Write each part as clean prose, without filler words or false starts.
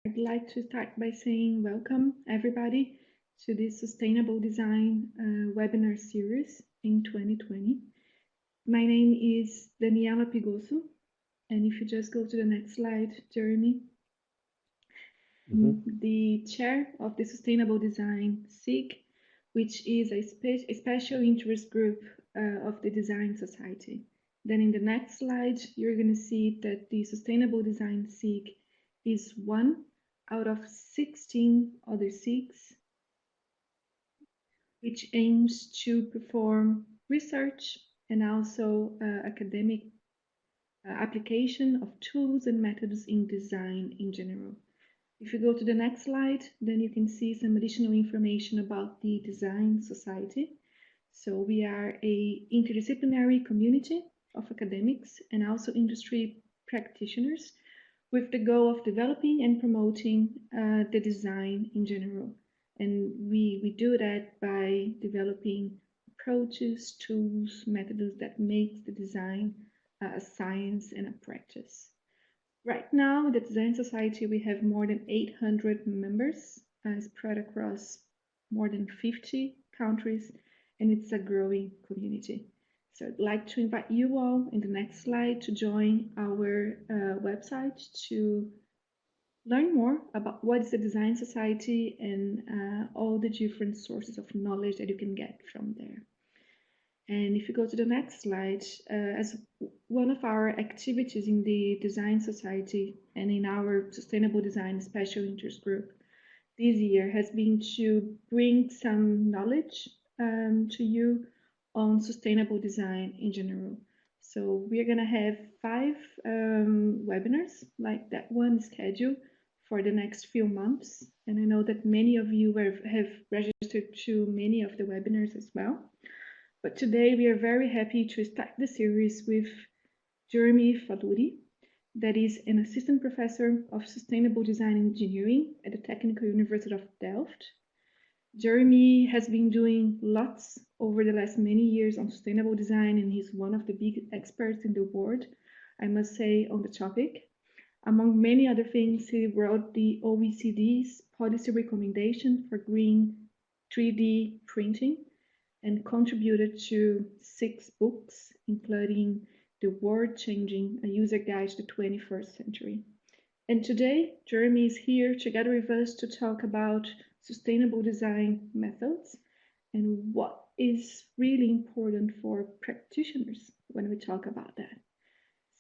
I'd like to start by saying welcome, everybody, to this Sustainable Design webinar series in 2020. My name is Daniela Pigoso, and if you just go to the next slide, Jeremy, the chair of the Sustainable Design SIG, which is a special interest group of the Design Society. Then in the next slide, you're going to see that the Sustainable Design SIG is one out of 16 other SIGs, which aims to perform research and also academic application of tools and methods in design in general. If you go to the next slide, then you can see some additional information about the Design Society. So we are a interdisciplinary community of academics and also industry practitioners with the goal of developing and promoting the design in general. And we do that by developing approaches, tools, methods that make the design a science and a practice. Right now, in the Design Society, we have more than 800 members spread across more than 50 countries, and it's a growing community. So I'd like to invite you all in the next slide to join our website to learn more about what is the Design Society and all the different sources of knowledge that you can get from there. And if you go to the next slide, as one of our activities in the Design Society and in our Sustainable Design Special Interest Group this year has been to bring some knowledge to you on sustainable design in general. So we're going to have 5 webinars like that one scheduled for the next few months. And I know that many of you have registered to many of the webinars as well. But today we are very happy to start the series with Jeremy Faludi, that is an assistant professor of sustainable design engineering at the Technical University of Delft. Jeremy has been doing lots over the last many years on sustainable design, and he's one of the big experts in the world, I must say, on the topic. Among many other things, he wrote the OECD's policy recommendation for green 3D printing and contributed to 6 books, including The World Changing, a User Guide to the 21st Century. And today, Jeremy is here together with us to talk about sustainable design methods and what is really important for practitioners when we talk about that.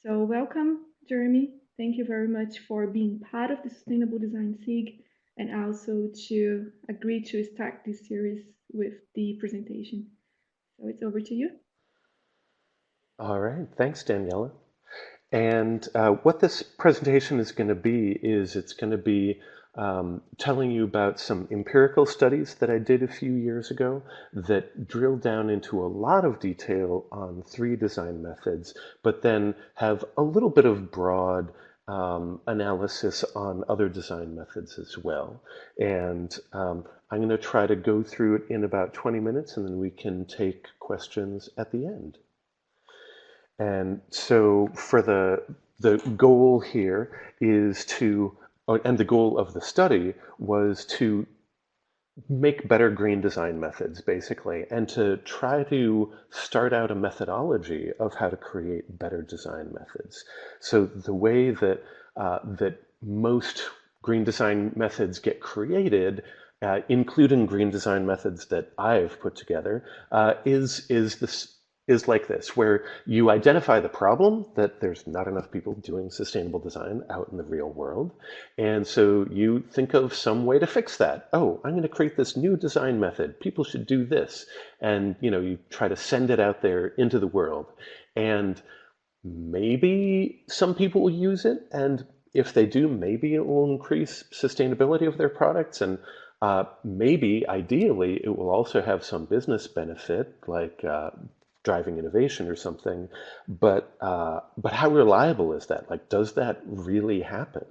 So welcome, Jeremy. Thank you very much for being part of the Sustainable Design SIG and also to agree to start this series with the presentation. So it's over to you. All right, thanks, Daniela. And what this presentation is going to be is it's going to be telling you about some empirical studies that I did a few years ago that drill down into a lot of detail on 3 design methods, but then have a little bit of broad analysis on other design methods as well. And I'm going to try to go through it in about 20 minutes, and then we can take questions at the end. And so for the goal here is to, and the goal of the study was to make better green design methods, basically, and to try to start out a methodology of how to create better design methods. So the way that that most green design methods get created, including green design methods that I've put together, is like this, where you identify the problem that there's not enough people doing sustainable design out in the real world. And so you think of some way to fix that. Oh, I'm going to create this new design method. People should do this. And you try to send it out there into the world. And maybe some people will use it. And if they do, maybe it will increase sustainability of their products. And maybe, ideally, it will also have some business benefit, like driving innovation or something, but how reliable is that? Like, does that really happen?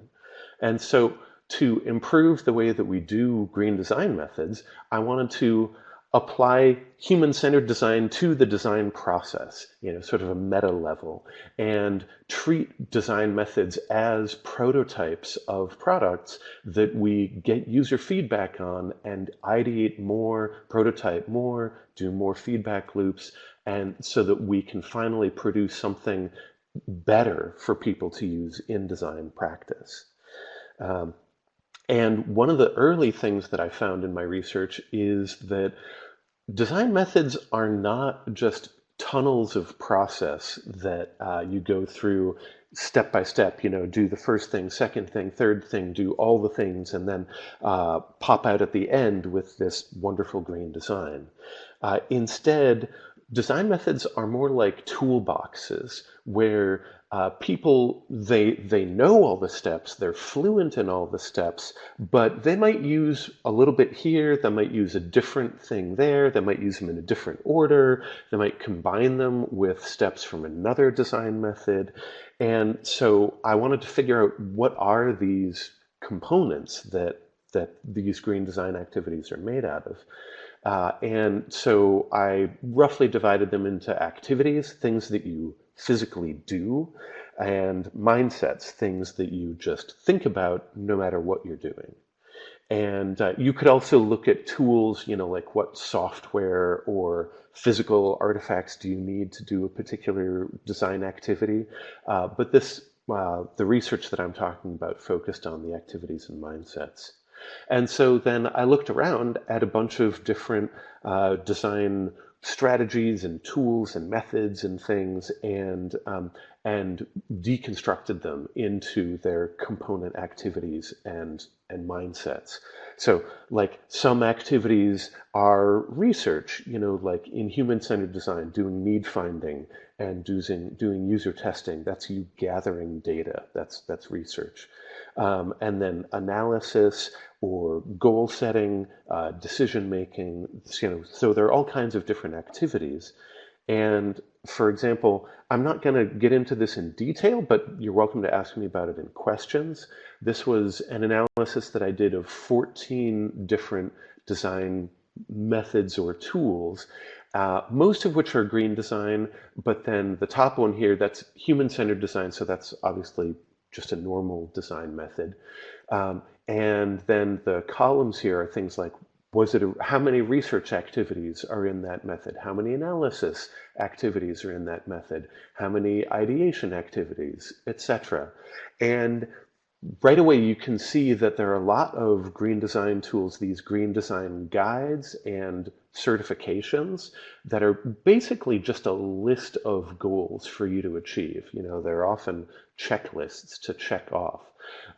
And so to improve the way that we do green design methods, I wanted to apply human-centered design to the design process, sort of a meta level, and treat design methods as prototypes of products that we get user feedback on and ideate more, prototype more, do more feedback loops, and so that we can finally produce something better for people to use in design practice. And one of the early things that I found in my research is that design methods are not just tunnels of process that you go through step by step, do the first thing, second thing, third thing, do all the things, and then pop out at the end with this wonderful green design. Instead, design methods are more like toolboxes where people, they know all the steps, they're fluent in all the steps, but they might use a little bit here, they might use a different thing there, they might use them in a different order, they might combine them with steps from another design method. And so I wanted to figure out what are these components that these green design activities are made out of. And so I roughly divided them into activities, things that you physically do, and mindsets, things that you just think about no matter what you're doing. And you could also look at tools, like what software or physical artifacts do you need to do a particular design activity. But the research that I'm talking about focused on the activities and mindsets. And so then I looked around at a bunch of different design strategies and tools and methods and things, and deconstructed them into their component activities and mindsets. So like some activities are research, like in human-centered design, doing need finding and doing user testing. That's you gathering data. That's research. And then analysis or goal setting, decision making, so there are all kinds of different activities. And for example, I'm not going to get into this in detail, but you're welcome to ask me about it in questions. This was an analysis that I did of 14 different design methods or tools, most of which are green design, but then the top one here, that's human-centered design, so that's obviously just a normal design method. And then the columns here are things like, how many research activities are in that method? How many analysis activities are in that method? How many ideation activities, etc. And right away you can see that there are a lot of green design tools, these green design guides and certifications that are basically just a list of goals for you to achieve. They're often checklists to check off.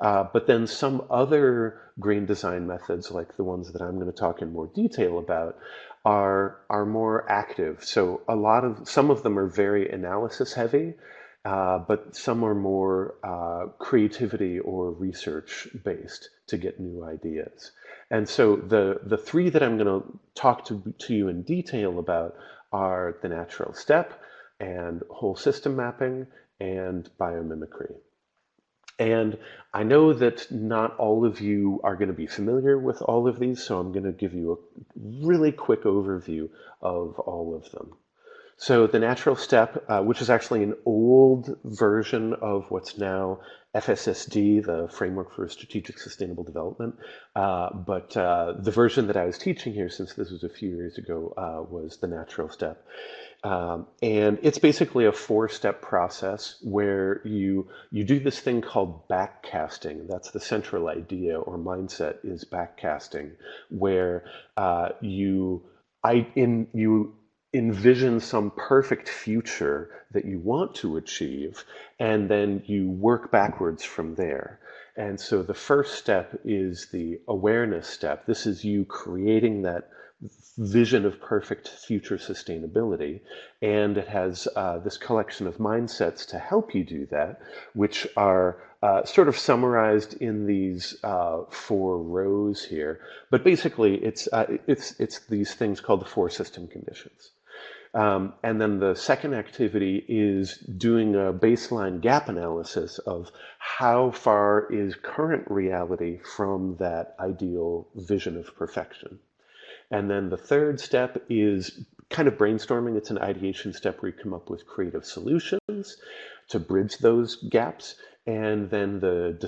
But then some other green design methods, like the ones that I'm going to talk in more detail about, are more active. So some of them are very analysis heavy, but some are more creativity or research based to get new ideas. And so the three that I'm going to talk to you in detail about are the natural step and whole system mapping and biomimicry. And I know that not all of you are going to be familiar with all of these, so I'm going to give you a really quick overview of all of them. So the natural step, which is actually an old version of what's now FSSD, the Framework for Strategic Sustainable Development, but the version that I was teaching here, since this was a few years ago, was the natural step. And it's basically a 4-step process where you do this thing called backcasting. That's the central idea or mindset, is backcasting, where you envision some perfect future that you want to achieve, and then you work backwards from there. And so the first step is the awareness step. This is you creating that vision of perfect future sustainability, and it has this collection of mindsets to help you do that, which are sort of summarized in these 4 rows here. But basically, it's these things called the 4 system conditions. And then the second activity is doing a baseline gap analysis of how far is current reality from that ideal vision of perfection. And then the third step is kind of brainstorming. It's an ideation step where you come up with creative solutions to bridge those gaps. And then the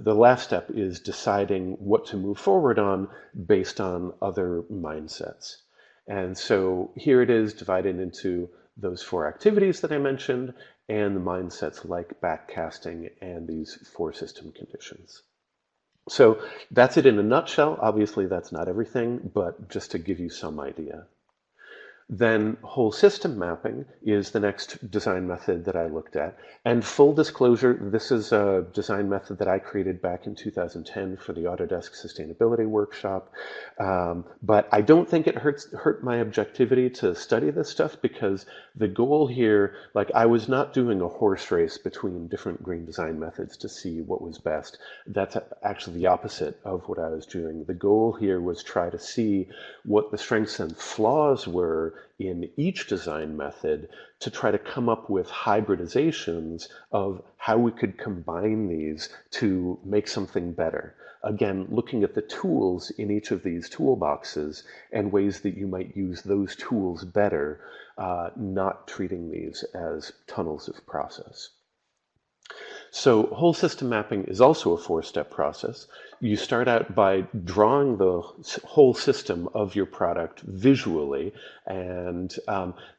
last step is deciding what to move forward on based on other mindsets. And so here it is divided into those four activities that I mentioned and the mindsets like backcasting and these four system conditions. So that's it in a nutshell. Obviously, that's not everything, but just to give you some idea. Then whole system mapping is the next design method that I looked at. And full disclosure, this is a design method that I created back in 2010 for the Autodesk Sustainability Workshop. But I don't think it hurt my objectivity to study this stuff, because the goal here, like, I was not doing a horse race between different green design methods to see what was best. That's actually the opposite of what I was doing. The goal here was try to see what the strengths and flaws were in each design method to try to come up with hybridizations of how we could combine these to make something better. Again, looking at the tools in each of these toolboxes and ways that you might use those tools better, not treating these as tunnels of process. So whole system mapping is also a four-step process. You start out by drawing the whole system of your product visually, and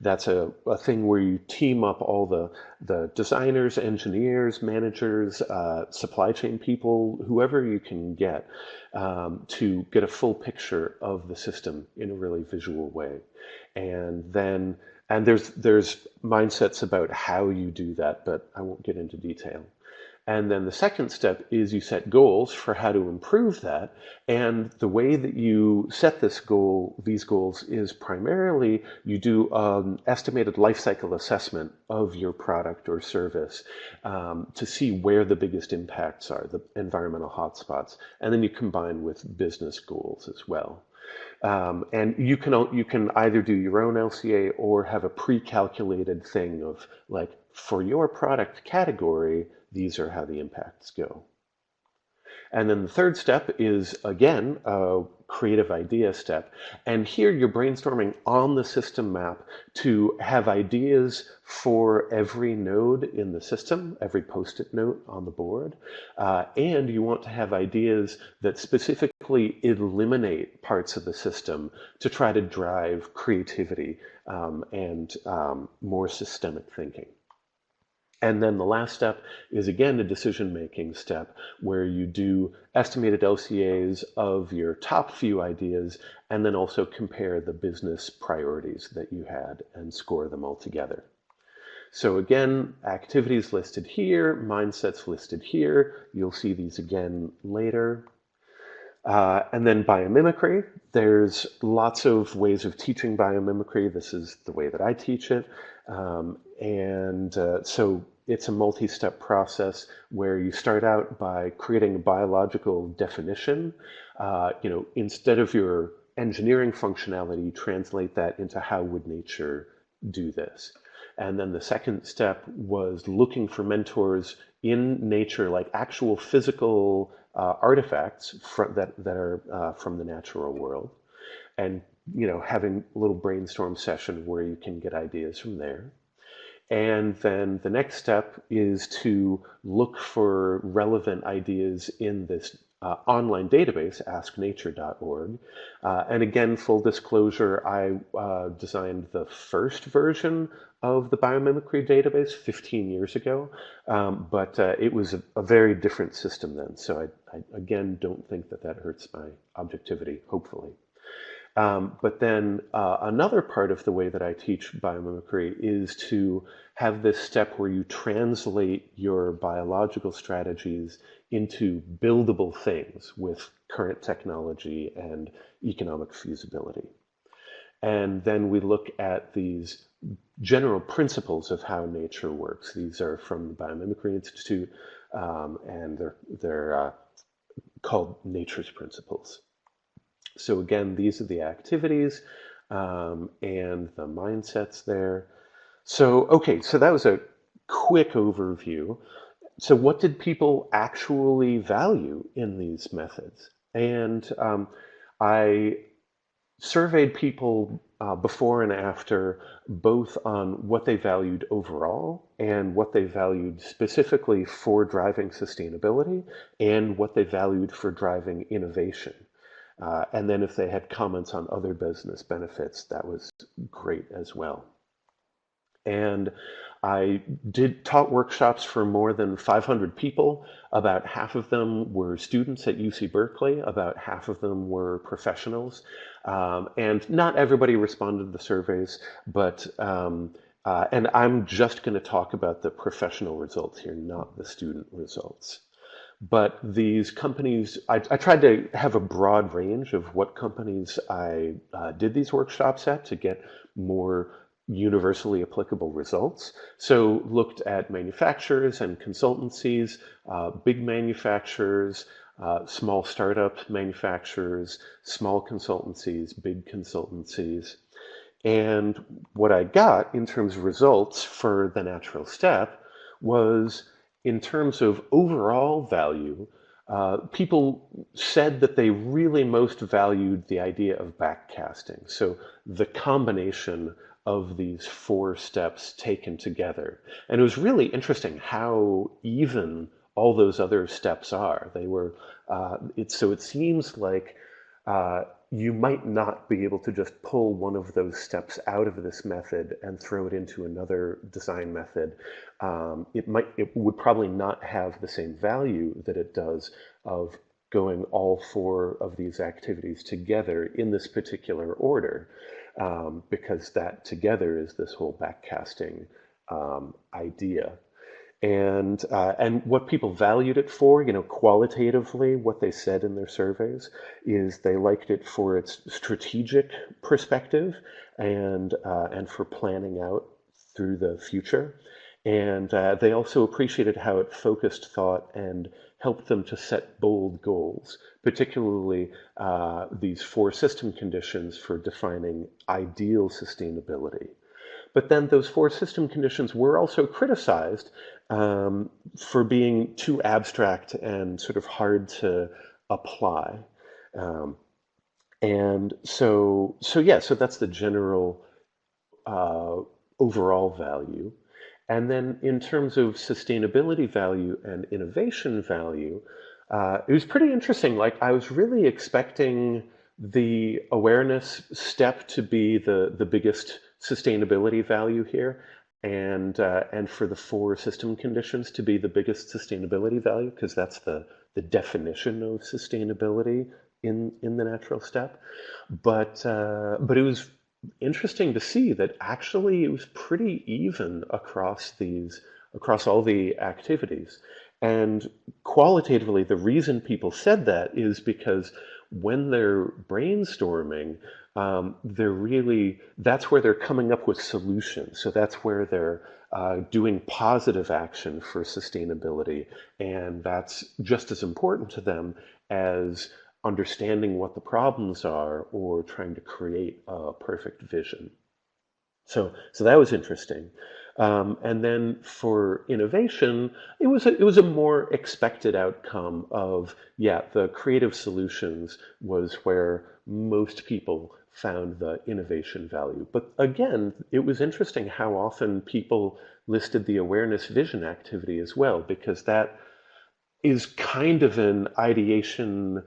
that's a thing where you team up all the designers, engineers, managers, supply chain people, whoever you can get, to get a full picture of the system in a really visual way. And then there's mindsets about how you do that, but I won't get into detail. And then the second step is you set goals for how to improve that. And the way that you set these goals, is primarily you do an estimated life cycle assessment of your product or service to see where the biggest impacts are, the environmental hotspots. And then you combine with business goals as well. And you can either do your own LCA or have a pre-calculated thing of, like, for your product category, these are how the impacts go. And then the third step is, again, a creative idea step. And here you're brainstorming on the system map to have ideas for every node in the system, every post-it note on the board. And you want to have ideas that specifically eliminate parts of the system to try to drive creativity and more systemic thinking. And then the last step is, again, a decision-making step where you do estimated LCAs of your top few ideas and then also compare the business priorities that you had and score them all together. So again, activities listed here, mindsets listed here. You'll see these again later. And then biomimicry. There's lots of ways of teaching biomimicry. This is the way that I teach it. So it's a multi-step process where you start out by creating a biological definition. Instead of your engineering functionality, you translate that into how would nature do this. And then the second step was looking for mentors in nature, like actual physical artifacts that are from the natural world, and having a little brainstorm session where you can get ideas from there. And then the next step is to look for relevant ideas in this online database, asknature.org. And again, full disclosure, I designed the first version of the biomimicry database 15 years ago, but it was a very different system then. So I again, don't think that hurts my objectivity, hopefully. But then another part of the way that I teach biomimicry is to have this step where you translate your biological strategies into buildable things with current technology and economic feasibility. And then we look at these general principles of how nature works. These are from the Biomimicry Institute, and they're called Nature's Principles. So again, these are the activities and the mindsets there. So, okay, so that was a quick overview. So what did people actually value in these methods? And I surveyed people before and after, both on what they valued overall and what they valued specifically for driving sustainability and what they valued for driving innovation. And then if they had comments on other business benefits, that was great as well. And I taught workshops for more than 500 people. About half of them were students at UC Berkeley. About half of them were professionals. And not everybody responded to the surveys, but and I'm just going to talk about the professional results here, not the student results. But these companies, I tried to have a broad range of what companies I did these workshops at to get more universally applicable results. So looked at manufacturers and consultancies, big manufacturers, small startup manufacturers, small consultancies, big consultancies. And what I got in terms of results for the natural step was, in terms of overall value, people said that they really most valued the idea of backcasting. So the combination of these four steps taken together. And it was really interesting how even all those other steps are. They were, so it seems like you might not be able to just pull one of those steps out of this method and throw it into another design method. It would probably not have the same value that it does of going all four of these activities together in this particular order, because that together is this whole backcasting idea. And what people valued it for, qualitatively, what they said in their surveys is they liked it for its strategic perspective and for planning out through the future. And they also appreciated how it focused thought and helped them to set bold goals, particularly these four system conditions for defining ideal sustainability. But then those four system conditions were also criticized for being too abstract and sort of hard to apply. And so that's the general overall value. And then in terms of sustainability value and innovation value, it was pretty interesting. Like, I was really expecting the awareness step to be the biggest sustainability value here, and for the four system conditions to be the biggest sustainability value, because that's the definition of sustainability in the natural step. But it was interesting to see that actually it was pretty even across all the activities. And qualitatively, the reason people said that is because when they're brainstorming, that's where they're coming up with solutions. So that's where they're doing positive action for sustainability. And that's just as important to them as understanding what the problems are or trying to create a perfect vision. So that was interesting. And then for innovation, it was a more expected outcome of, the creative solutions was where most people found the innovation value. But again, it was interesting how often people listed the awareness vision activity as well, because that is kind of an ideation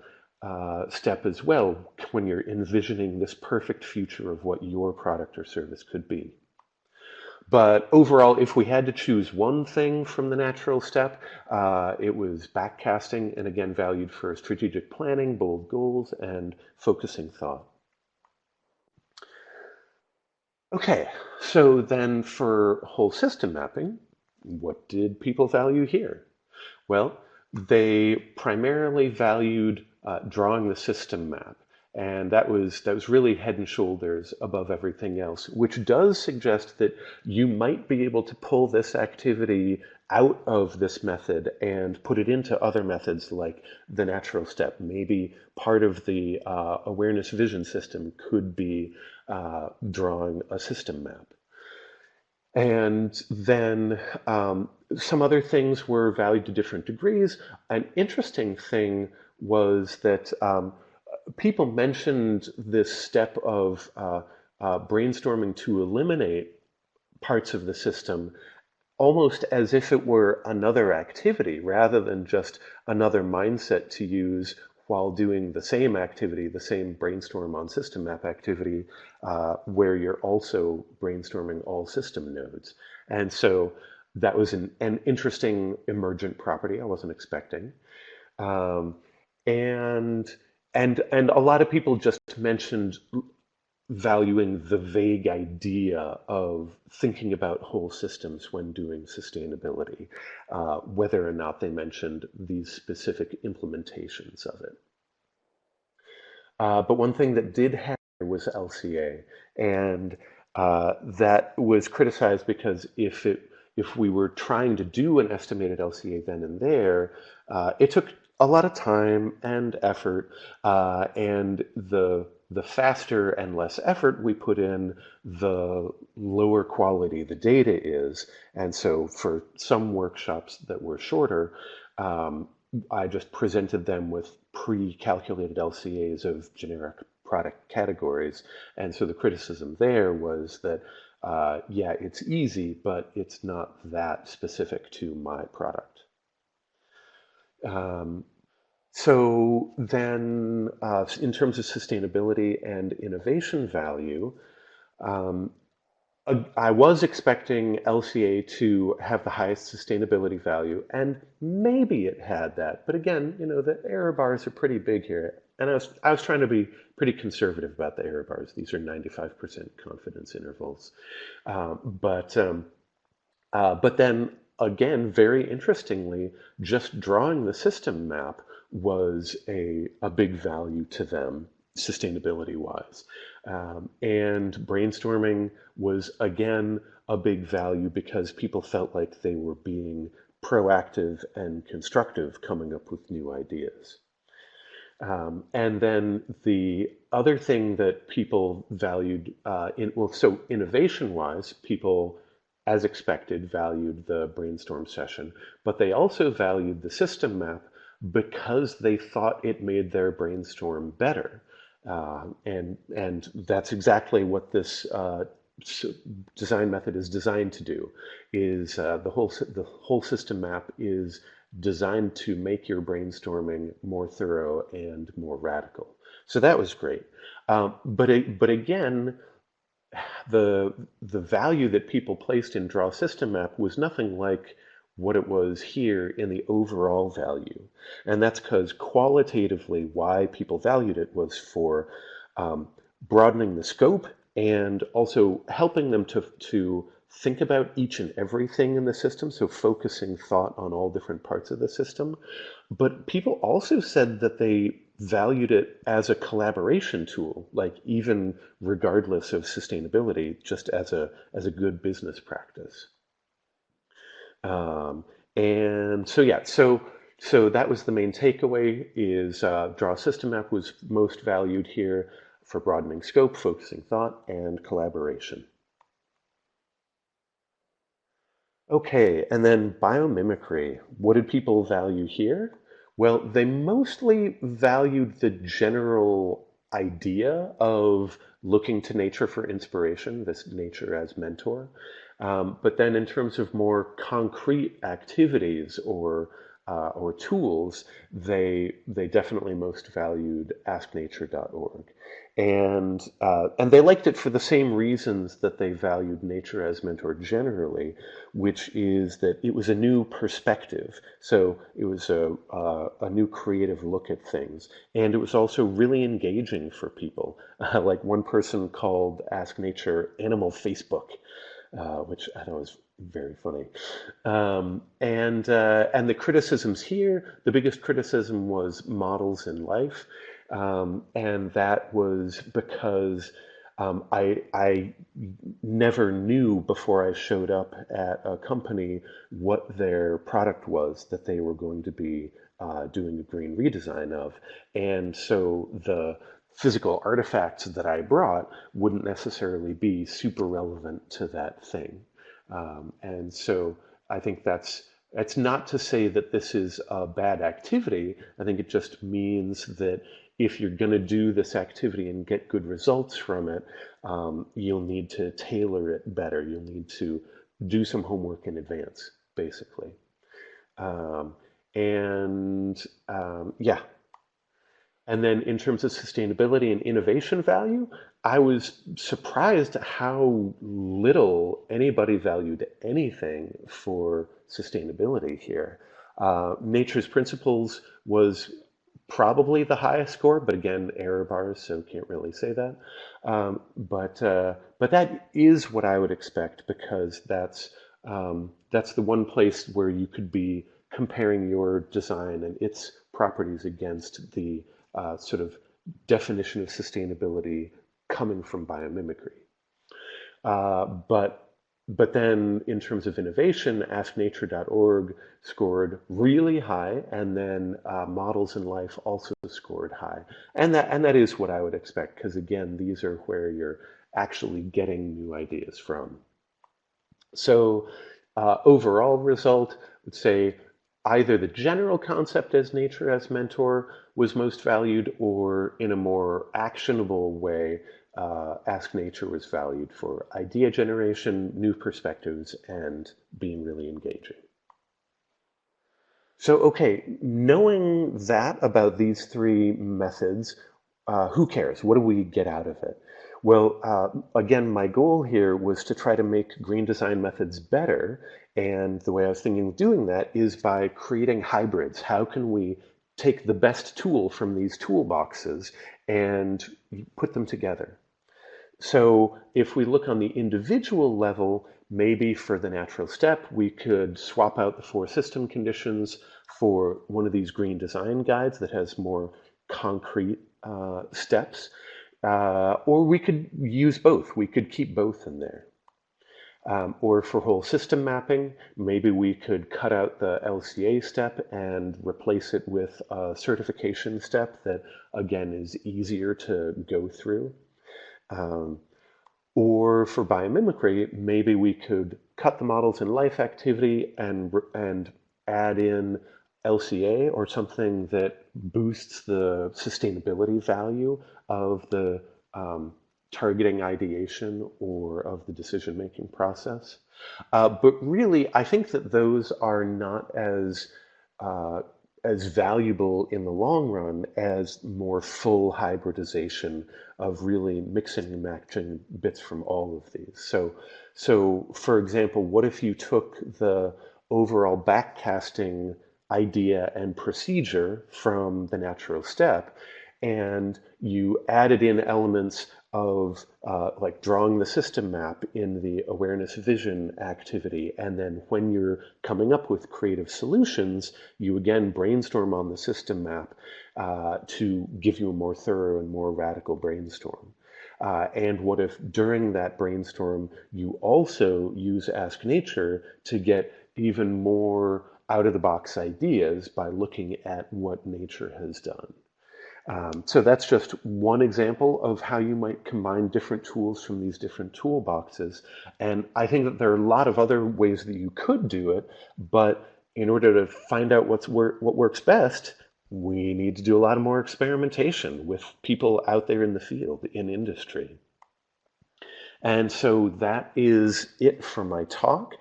step as well when you're envisioning this perfect future of what your product or service could be. But overall, if we had to choose one thing from the natural step, it was backcasting, and again, valued for strategic planning, bold goals, and focusing thought. Okay, so then for whole system mapping, what did people value here? Well, they primarily valued drawing the system map. And that was really head and shoulders above everything else, which does suggest that you might be able to pull this activity out of this method and put it into other methods like the natural step. Maybe part of the awareness vision system could be drawing a system map. And then some other things were valued to different degrees. An interesting thing was that people mentioned this step of brainstorming to eliminate parts of the system almost as if it were another activity rather than just another mindset to use while doing the same activity, the same brainstorm on system map activity, where you're also brainstorming all system nodes. And so that was an interesting emergent property I wasn't expecting. Um, and and a lot of people just mentioned valuing the vague idea of thinking about whole systems when doing sustainability, whether or not they mentioned these specific implementations of it. But one thing that did happen was LCA, and that was criticized because if we were trying to do an estimated LCA then and there, it took a lot of time and effort, and the faster and less effort we put in, the lower quality the data is. And so for some workshops that were shorter, um, I just presented them with pre-calculated LCAs of generic product categories. And so the criticism there was that, yeah, it's easy, but it's not that specific to my product. Um, so then, in terms of sustainability and innovation value, um, I was expecting LCA to have the highest sustainability value, and maybe it had that. But again, the error bars are pretty big here. And I was trying to be pretty conservative about the error bars. These are 95% confidence intervals. But then again, very interestingly, just drawing the system map was a big value to them, sustainability wise. And brainstorming was again a big value because people felt like they were being proactive and constructive coming up with new ideas. And then the other thing that people valued, so innovation-wise, people, as expected, valued the brainstorm session, but they also valued the system map because they thought it made their brainstorm better. And that's exactly what this design method is designed to do. Is the whole system map is designed to make your brainstorming more thorough and more radical. So that was great. But again, the value that people placed in draw system map was nothing like what it was here in the overall value. And that's because qualitatively why people valued it was for um, broadening the scope and also helping them to think about each and everything in the system, so focusing thought on all different parts of the system. But people also said that they valued it as a collaboration tool, like even regardless of sustainability, just as a good business practice. Um, and so yeah, so that was the main takeaway: is draw system map was most valued here for broadening scope, focusing thought, and collaboration. Okay, and then biomimicry. What did people value here? Well, they mostly valued the general idea of looking to nature for inspiration, this nature as mentor. But then in terms of more concrete activities or tools, they definitely most valued asknature.org. And they liked it for the same reasons that they valued nature as mentor generally, which is that it was a new perspective. So it was a new creative look at things. And it was also really engaging for people. Like one person called Ask Nature Animal Facebook, which I thought was very funny. And the criticisms here, the biggest criticism was models in life. And that was because I never knew before I showed up at a company what their product was that they were going to be doing a green redesign of. And so the physical artifacts that I brought wouldn't necessarily be super relevant to that thing. And so I think It's not to say that this is a bad activity. I think it just means that if you're going to do this activity and get good results from it, you'll need to tailor it better. You'll need to do some homework in advance, basically. Um, and yeah, and then in terms of sustainability and innovation value, I was surprised at how little anybody valued anything for sustainability here. Nature's Principles was probably the highest score, but again, error bars, so can't really say that. But that is what I would expect because that's the one place where you could be comparing your design and its properties against the sort of definition of sustainability coming from biomimicry. Uh, but but then in terms of innovation, AskNature.org scored really high, and then Models in Life also scored high, and that is what I would expect because again, these are where you're actually getting new ideas from. So overall result would say either the general concept as nature as mentor was most valued, or in a more actionable way, Ask Nature was valued for idea generation, new perspectives, and being really engaging. So, okay, knowing that about these three methods, who cares? What do we get out of it? Well, again, my goal here was to try to make green design methods better. And the way I was thinking of doing that is by creating hybrids. How can we take the best tool from these toolboxes and put them together? So if we look on the individual level, maybe for the natural step, we could swap out the four system conditions for one of these green design guides that has more concrete steps. Or we could use both. We could keep both in there. Or for whole system mapping, maybe we could cut out the LCA step and replace it with a certification step that, again, is easier to go through. Um, or for biomimicry, maybe we could cut the Models in Life activity and add in LCA or something that boosts the sustainability value of the targeting ideation or of the decision-making process. But really, I think that those are not uh, as valuable in the long run as more full hybridization of really mixing and matching bits from all of these. So for example, what if you took the overall backcasting idea and procedure from the natural step and you added in elements of like drawing the system map in the awareness vision activity. And then when you're coming up with creative solutions, you again brainstorm on the system map to give you a more thorough and more radical brainstorm. And what if during that brainstorm, you also use Ask Nature to get even more out of the box ideas by looking at what nature has done? So that's just one example of how you might combine different tools from these different toolboxes. And I think that there are a lot of other ways that you could do it, but in order to find out what works best, we need to do a lot more experimentation with people out there in the field, in industry. And so that is it for my talk.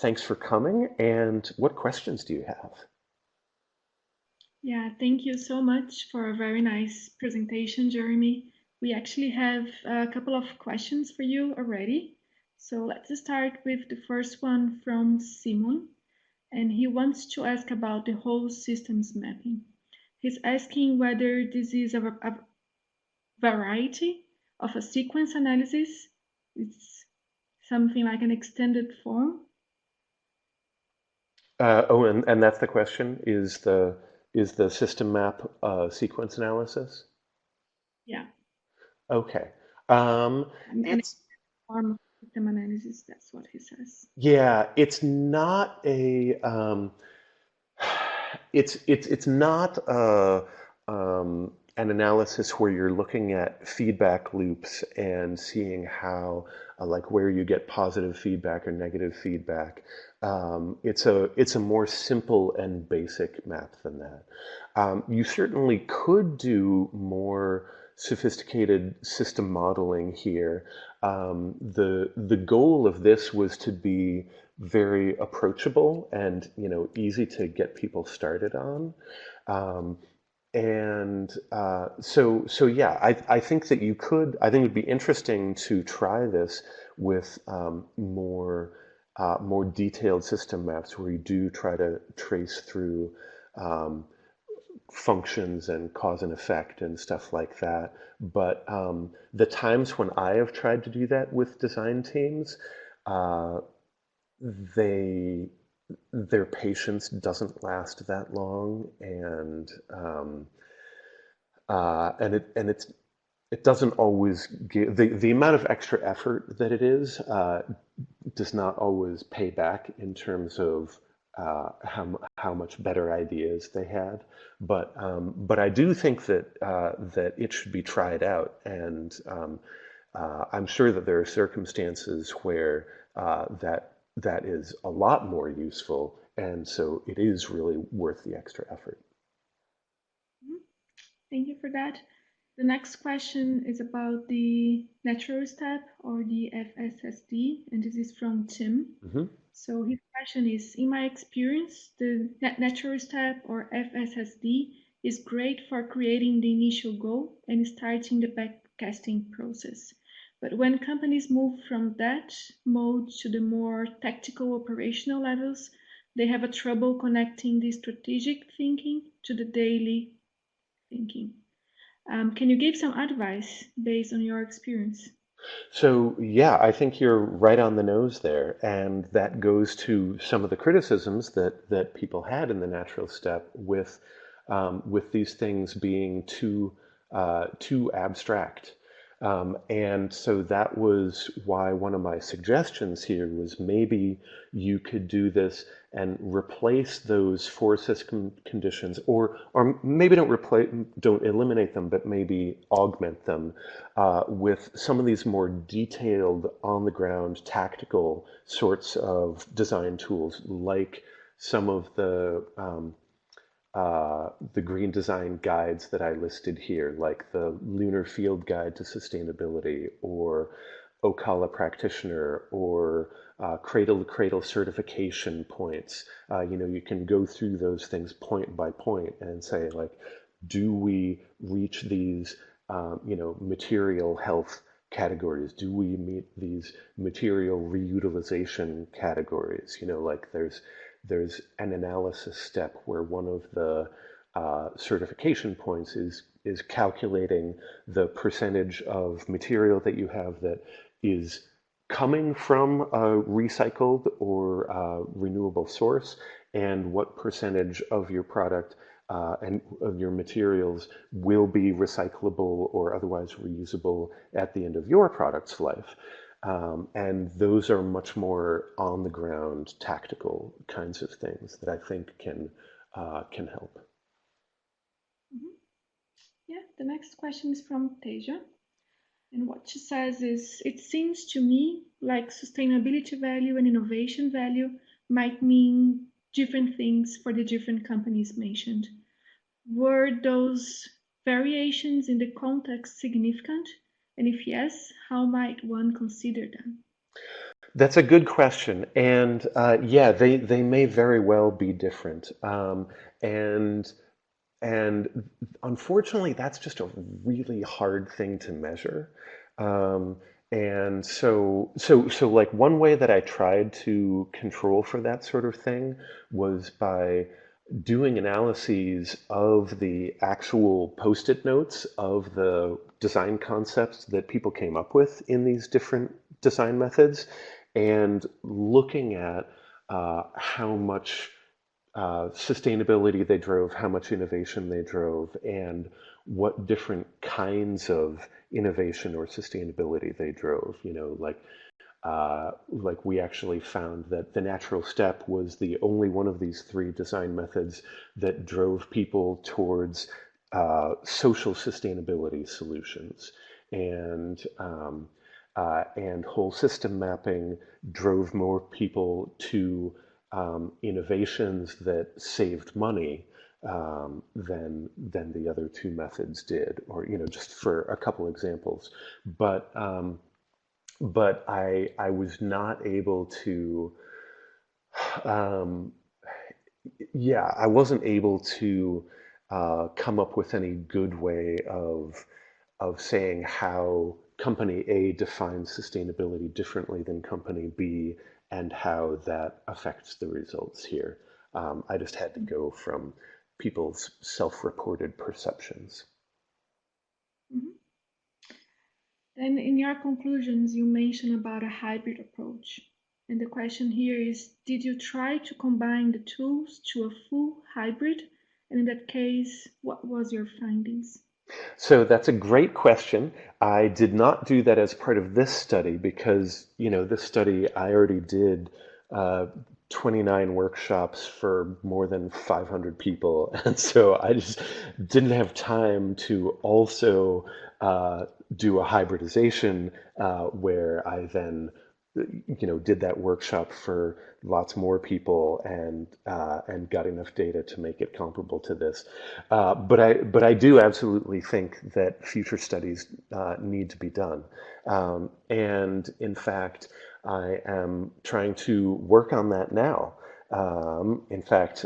Thanks for coming. And what questions do you have? Yeah, thank you so much for a very nice presentation, Jeremy. We actually have a couple of questions for you already. So let's start with the first one from Simon, and he wants to ask about the whole systems mapping. He's asking whether this is a variety of a sequence analysis. It's something like an extended form. Oh, and that's the question, is the system map sequence analysis? Yeah, Okay. an It's form of system analysis, that's what he says. yeah, it's not it's not an an analysis where you're looking at feedback loops and seeing how, like where you get positive feedback or negative feedback. It's a more simple and basic map than that. You certainly could do more sophisticated system modeling here. The goal of this was to be very approachable and easy to get people started on. Um, so yeah, I think that you could. I think it'd be interesting to try this with more detailed system maps where you do try to trace through um, functions and cause and effect and stuff like that. But the times when I have tried to do that with design teams, uh, they their patience doesn't last that long, and it doesn't always give the amount of extra effort that it is does not always pay back in terms of how much better ideas they had. But I do think that it should be tried out, and I'm sure that there are circumstances where that is a lot more useful, and so it is really worth the extra effort. Mhm. Thank you for that. The next question is about the natural step or the FSSD, and this is from Tim. Hmm. So his question is, in my experience, the natural step or FSSD is great for creating the initial goal and starting the backcasting process. But when companies move from that mode to the more tactical operational levels, they have a trouble connecting the strategic thinking to the daily thinking. Can you give some advice based on your experience? So yeah, I think you're right on the nose there, and that goes to some of the criticisms that people had in the natural step with these things being too abstract. And so that was why one of my suggestions here was maybe you could do this and replace those four system conditions, or maybe don't eliminate them, but maybe augment them with some of these more detailed, on the ground, tactical sorts of design tools, like some of the green design guides that I listed here, like the Lunar Field Guide to Sustainability, or Ocala Practitioner, or Cradle to Cradle certification points. You can go through those things point by point and say, like, do we reach these, material health categories? Do we meet these material reutilization categories? Like there's an analysis step where one of the certification points is calculating the percentage of material that you have that is coming from a recycled or renewable source, and what percentage of your product and of your materials will be recyclable or otherwise reusable at the end of your product's life. And those are much more on the ground, tactical kinds of things that I think can help. Mhm. Yeah, the next question is from Teja. And what she says is, it seems to me like sustainability value and innovation value might mean different things for the different companies mentioned. Were those variations in the context significant? And if yes, how might one consider them? That's a good question, and yeah, they may very well be different, and and unfortunately, that's just a really hard thing to measure. Um, and so like one way that I tried to control for that sort of thing was by doing analyses of the actual post-it notes of the design concepts that people came up with in these different design methods, and looking at how much sustainability they drove, how much innovation they drove, and what different kinds of innovation or sustainability they drove. Like we actually found that the natural step was the only one of these three design methods that drove people towards social sustainability solutions. And and whole system mapping drove more people to innovations that saved money than the other two methods did, or just for a couple examples. But I was not able to, um, yeah, I wasn't able to come up with any good way of saying how company A defines sustainability differently than company B and how that affects the results here. I just had to go from people's self-reported perceptions. Mhm. Then in your conclusions, you mentioned about a hybrid approach. And the question here is, did you try to combine the tools to a full hybrid? And in that case, what was your findings? So that's a great question. I did not do that as part of this study because, this study I already did 29 workshops for more than 500 people. And so I just didn't have time to also do a hybridization where I then did that workshop for lots more people and got enough data to make it comparable to this. But I do absolutely think that future studies need to be done. And in fact, I am trying to work on that now. In fact,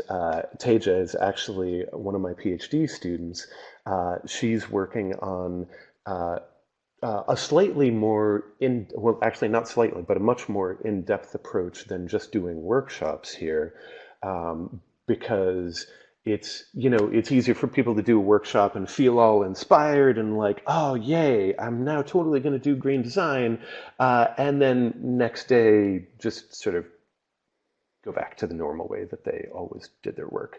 Teja is actually one of my PhD students. She's working on uh, a slightly more well, actually not slightly, but a much more in-depth approach than just doing workshops here, because it's easier for people to do a workshop and feel all inspired and like, oh, yay, I'm now totally going to do green design, and then next day just sort of go back to the normal way that they always did their work.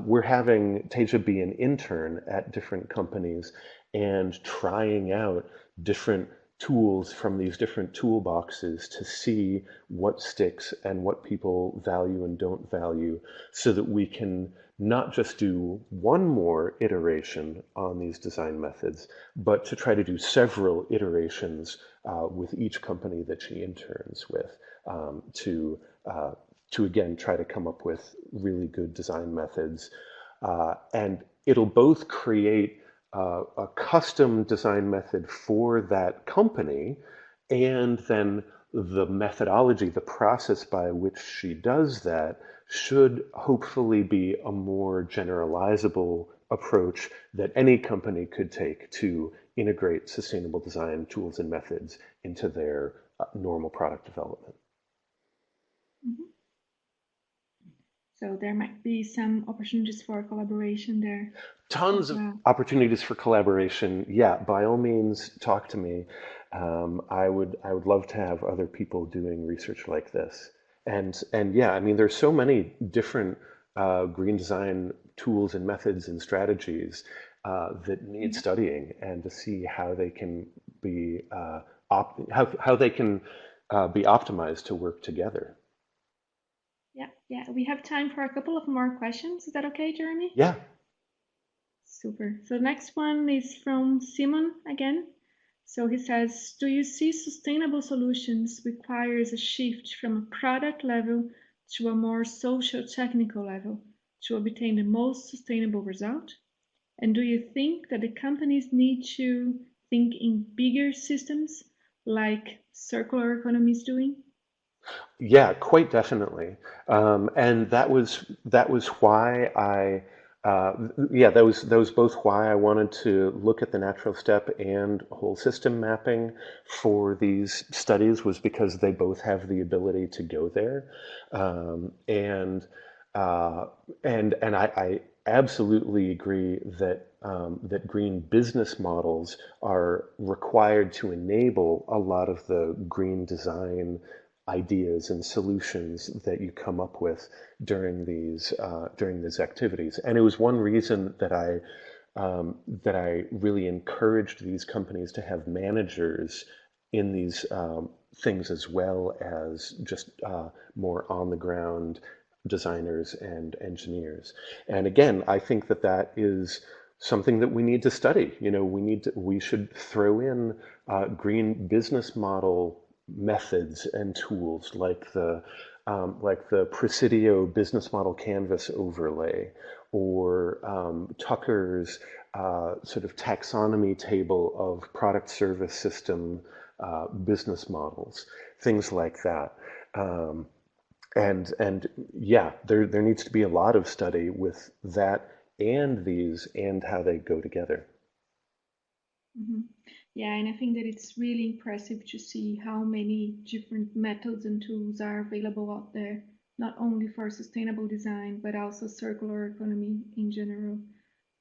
We're having Teja be an intern at different companies and trying out different tools from these different toolboxes to see what sticks and what people value and don't value so that we can not just do one more iteration on these design methods, but to try to do several iterations with each company that she interns with to again try to come up with really good design methods. And it'll both create a custom design method for that company, and then the methodology, the process by which she does that should hopefully be a more generalizable approach that any company could take to integrate sustainable design tools and methods into their normal product development. Mhm. So there might be some opportunities for collaboration there Tons as of well. opportunities for collaboration. Yeah, by all means, talk to me. I would love to have other people doing research like this. And yeah, I mean, there's so many different green design tools and methods and strategies that need Mhm. studying, and to see how they can be how they can be optimized to work together. Yeah, yeah. We have time for a couple of more questions. Is that okay, Jeremy? Yeah. Super. So the next one is from Simon again. So he says, do you see sustainable solutions requires a shift from a product level to a more social technical level to obtain the most sustainable result? And do you think that the companies need to think in bigger systems like circular economy is doing? Yeah, quite definitely. And that was why that was both why I wanted to look at the natural step and whole system mapping for these studies, was because they both have the ability to go there. Um, and uh, and I absolutely agree that green business models are required to enable a lot of the green design ideas and solutions that you come up with during these activities. And it was one reason that I really encouraged these companies to have managers in these things, as well as just more on the ground designers and engineers. And again, I think that that is something that we need to study. We should throw in green business model methods and tools like the Presidio business model canvas overlay, or Tucker's sort of taxonomy table of product service system business models, things like that. Um, and yeah, there needs to be a lot of study with that and these and how they go together. Hmm. Yeah, and I think that it's really impressive to see how many different methods and tools are available out there, not only for sustainable design, but also circular economy in general.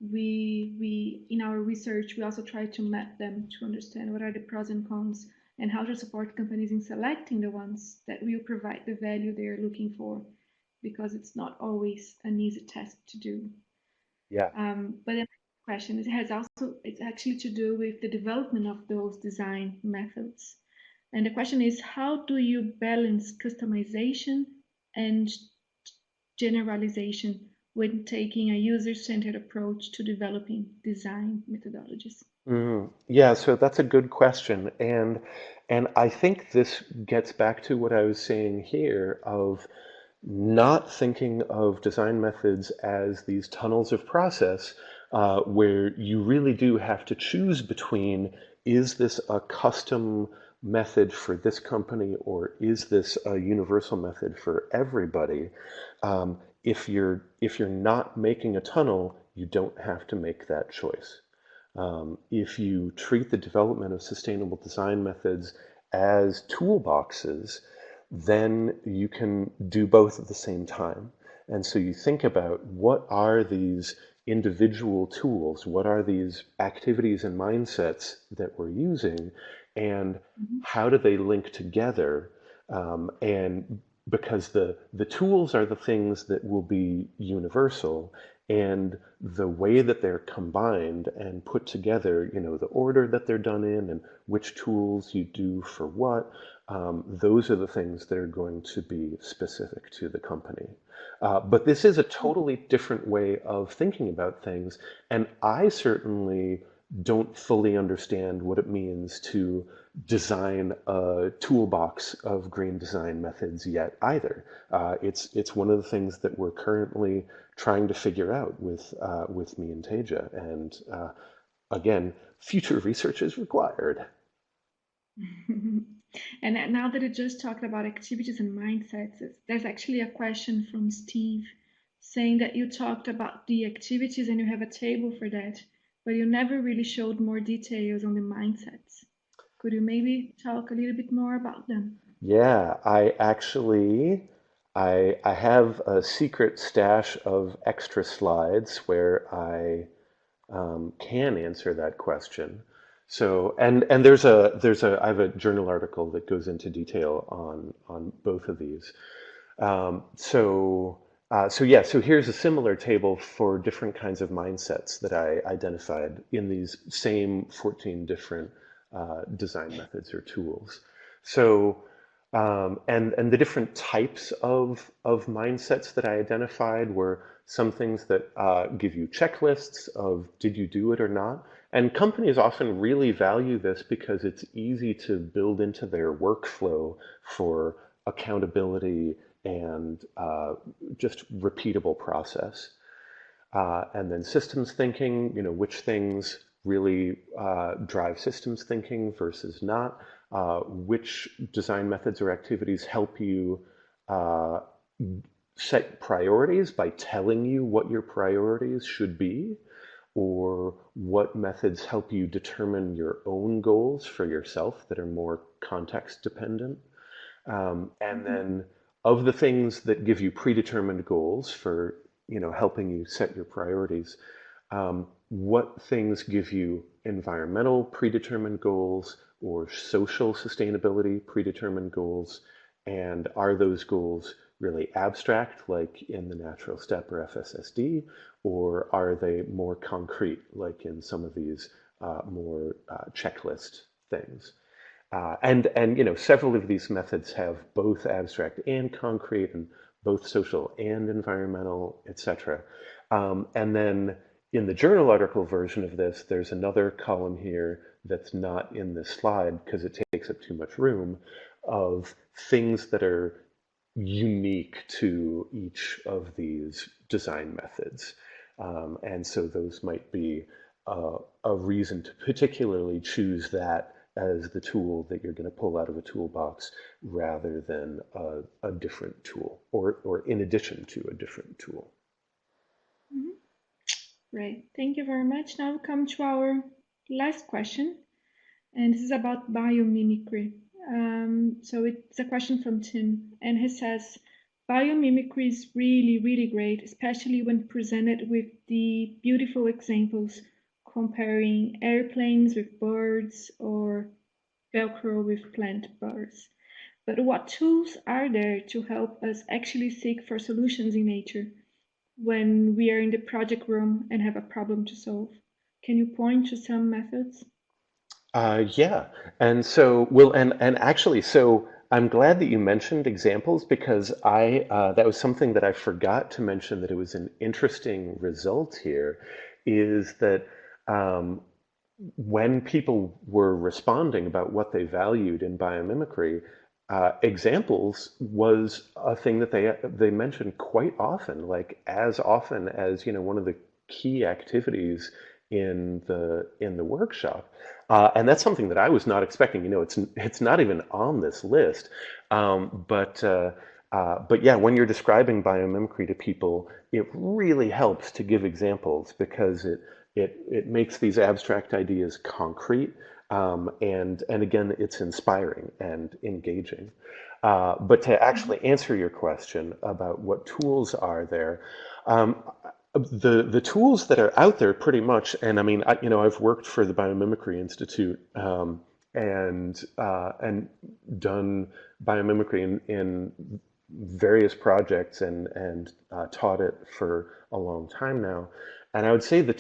We in our research, we also try to map them to understand what are the pros and cons and how to support companies in selecting the ones that will provide the value they are looking for, because it's not always an easy task to do. Yeah. But the question it has also it's actually to do with the development of those design methods. And the question is, how do you balance customization and generalization when taking a user-centered approach to developing design methodologies? Yeah, so that's a good question. And I think this gets back to what I was saying here of not thinking of design methods as these tunnels of process where you really do have to choose between, is this a custom method for this company or is this a universal method for everybody? If you're not making a tunnel, you don't have to make that choice. If you treat the development of sustainable design methods as toolboxes, then you can do both at the same time. And so you think about, what are these individual tools? What are these activities and mindsets that we're using? And Mhm. how do they link together? And because the tools are the things that will be universal, and the way that they're combined and put together, the order that they're done in and which tools you do for what, those are the things that are going to be specific to the company. But this is a totally different way of thinking about things, and I certainly don't fully understand what it means to design a toolbox of green design methods yet either. It's one of the things that we're currently trying to figure out with me and Teja, and again, future research is required. And now that I just talked about activities and mindsets, there's actually a question from Steve saying that you talked about the activities and you have a table for that, but you never really showed more details on the mindsets. Could you maybe talk a little bit more about them? Yeah, I have a secret stash of extra slides where I can answer that question. So, and I have a journal article that goes into detail on both of these. So yeah, so here's a similar table for different kinds of mindsets that I identified in these same 14 different design methods or tools. So, and the different types of mindsets that I identified were some things that give you checklists of did you do it or not. And companies often really value this because it's easy to build into their workflow for accountability and just repeatable process. And then systems thinking, which things really drive systems thinking versus not, which design methods or activities help you uh, set priorities by telling you what your priorities should be, or what methods help you determine your own goals for yourself that are more context dependent. And Mhm. then of the things that give you predetermined goals for, helping you set your priorities, what things give you environmental predetermined goals or social sustainability predetermined goals? And are those goals really abstract, like in the natural step or FSSD, or are they more concrete, like in some of these more checklist things? And several of these methods have both abstract and concrete, and both social and environmental, etc. And then in the journal article version of this, there's another column here that's not in this slide because it takes up too much room, of things that are unique to each of these design methods. And so those might be a reason to particularly choose that as the tool that you're going to pull out of a toolbox rather than a different tool, or in addition to a different tool. Mhm. Right. Thank you very much. Now we come to our last question, and this is about biomimicry. So it's a question from Tim, and he says, biomimicry is really, really great, especially when presented with the beautiful examples comparing airplanes with birds or Velcro with plant bars. But what tools are there to help us actually seek for solutions in nature when we are in the project room and have a problem to solve? Can you point to some methods? Yeah, and so and actually, so I'm glad that you mentioned examples because I that was something that I forgot to mention, that it was an interesting result here, is that um, when people were responding about what they valued in biomimicry, examples was a thing that they mentioned quite often, like as often as, one of the key activities in the workshop. And that's something that I was not expecting. It's not even on this list. But yeah, when you're describing biomimicry to people, it really helps to give examples because it makes these abstract ideas concrete, and again, it's inspiring and engaging. But to Mhm. actually answer your question about what tools are there, um, the tools that are out there pretty much, and I mean, I've worked for the Biomimicry Institute, and done biomimicry in various projects, and taught it for a long time now. And I would say the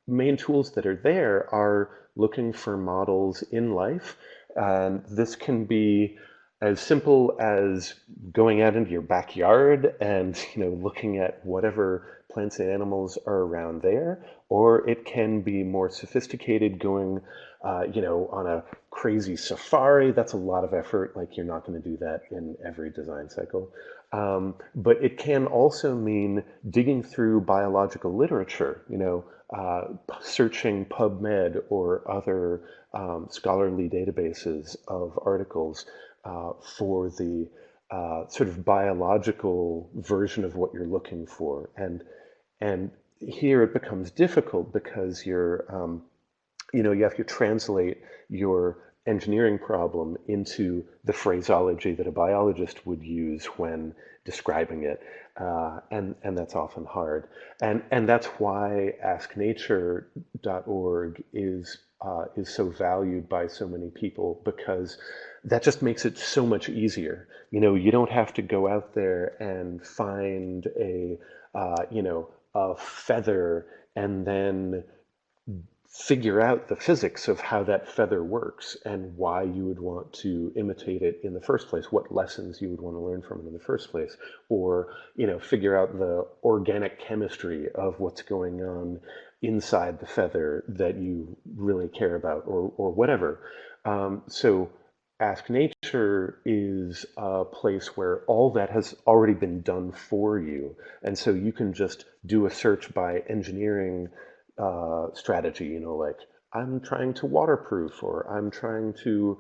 main tools that are there are looking for models in life. And this can be as simple as going out into your backyard and looking at whatever plants and animals are around there, or it can be more sophisticated, going on a crazy safari. That's a lot of effort. Like, you're not going to do that in every design cycle. But it can also mean digging through biological literature, searching PubMed or other scholarly databases of articles for the sort of biological version of what you're looking for. And here it becomes difficult because you have to translate your engineering problem into the phraseology that a biologist would use when describing it, and that's often hard. And that's why AskNature.org is so valued by so many people, because that just makes it so much easier. You don't have to go out there and find a feather and then figure out the physics of how that feather works and why you would want to imitate it in the first place, what lessons you would want to learn from it in the first place, or figure out the organic chemistry of what's going on inside the feather that you really care about, or whatever. So Ask Nature is a place where all that has already been done for you. And so you can just do a search by engineering strategy, like, I'm trying to waterproof, or I'm trying to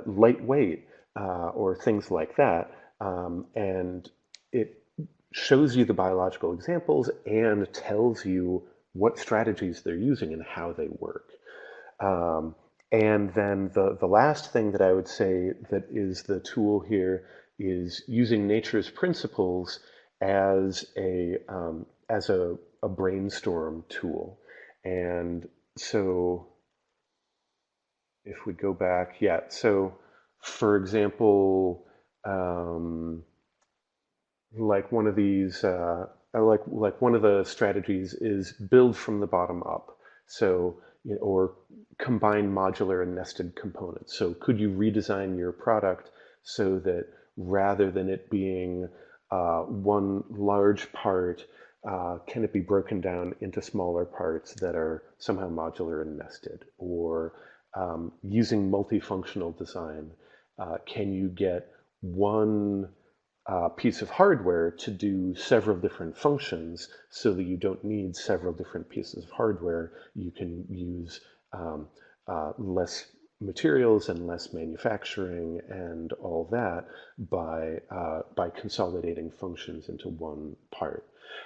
lightweight, or things like that. And it shows you the biological examples and tells you what strategies they're using and how they work. Um, and then the last thing that I would say that is the tool here is using nature's principles as a brainstorm tool. And so if we go back, yeah, so for example, um, like one of these, like one of the strategies is build from the bottom up. So, or combine modular and nested components. So could you redesign your product so that rather than it being one large part, can it be broken down into smaller parts that are somehow modular and nested? Or using multifunctional design, can you get one piece of hardware to do several different functions so that you don't need several different pieces of hardware? You can use less materials and less manufacturing and all that by consolidating functions into one part.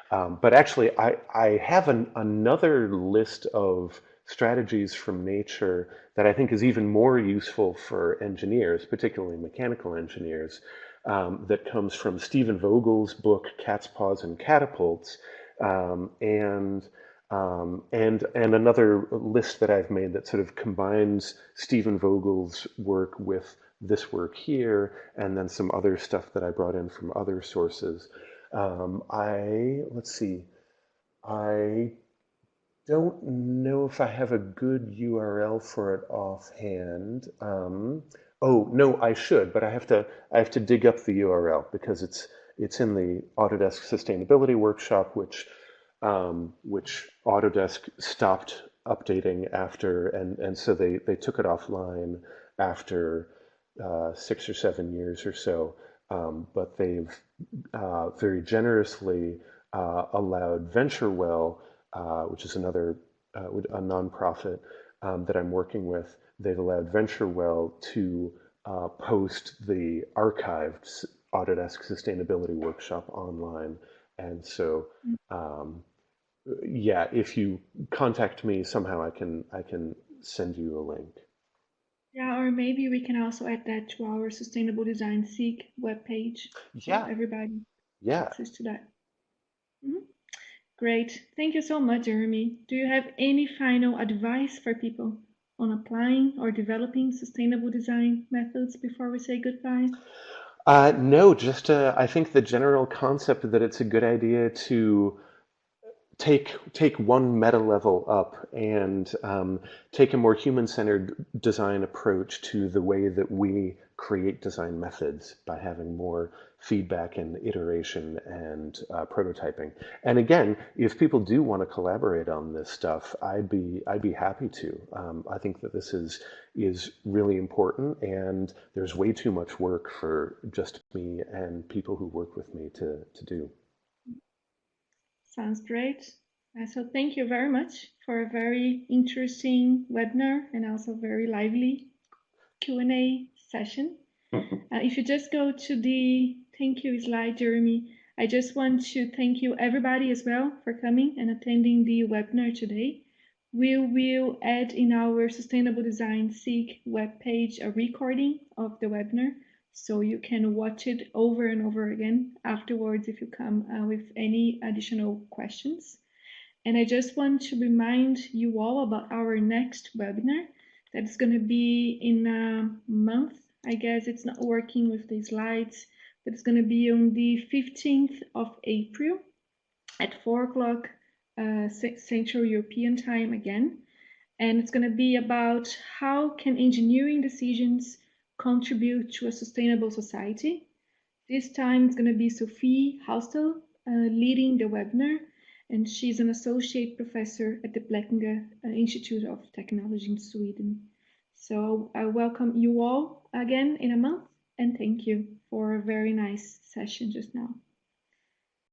But actually, I have another list of strategies from nature that I think is even more useful for engineers, particularly mechanical engineers, that comes from Stephen Vogel's book, Cat's Paws and Catapults, and another list that I've made that sort of combines Stephen Vogel's work with this work here, and then some other stuff that I brought in from other sources. Let's see, I don't know if I have a good URL for it offhand. Oh no, I should, but I have to dig up the URL because it's in the Autodesk Sustainability Workshop, which Autodesk stopped updating after, and so they took it offline after 6 or 7 years or so. But they've very generously allowed VentureWell, which is another a nonprofit that I'm working with. They've allowed VentureWell to post the archived Autodesk Sustainability Workshop online, and so yeah, if you contact me somehow, I can send you a link. Yeah, or maybe we can also add that to our Sustainable Design Seek webpage so Yeah, everybody yeah. access to that. Mhm. Great. Thank you so much, Jeremy. Do you have any final advice for people on applying or developing sustainable design methods before we say goodbye? No, just I think the general concept that it's a good idea to take one meta level up and take a more human-centered design approach to the way that we create design methods by having more feedback and iteration and prototyping. And again, if people do want to collaborate on this stuff, I'd be happy to. I think that this is really important, and there's way too much work for just me and people who work with me to do. Sounds great. So thank you very much for a very interesting webinar and also very lively Q&A session. If you just go to the thank you slide, Jeremy, I just want to thank you everybody as well for coming and attending the webinar today. We will add in our Sustainable Design Seek webpage a recording of the webinar so you can watch it over and over again afterwards if you come with any additional questions. And I just want to remind you all about our next webinar that's going to be in a month. I guess it's not working with the slides, but it's going to be on the 15th of April at 4 o'clock Central European time again. And it's going to be about how can engineering decisions contribute to a sustainable society. This time it's going to be Sophie Haustel leading the webinar, and she's an associate professor at the Blekinge Institute of Technology in Sweden. So I welcome you all again in a month, and thank you for a very nice session just now.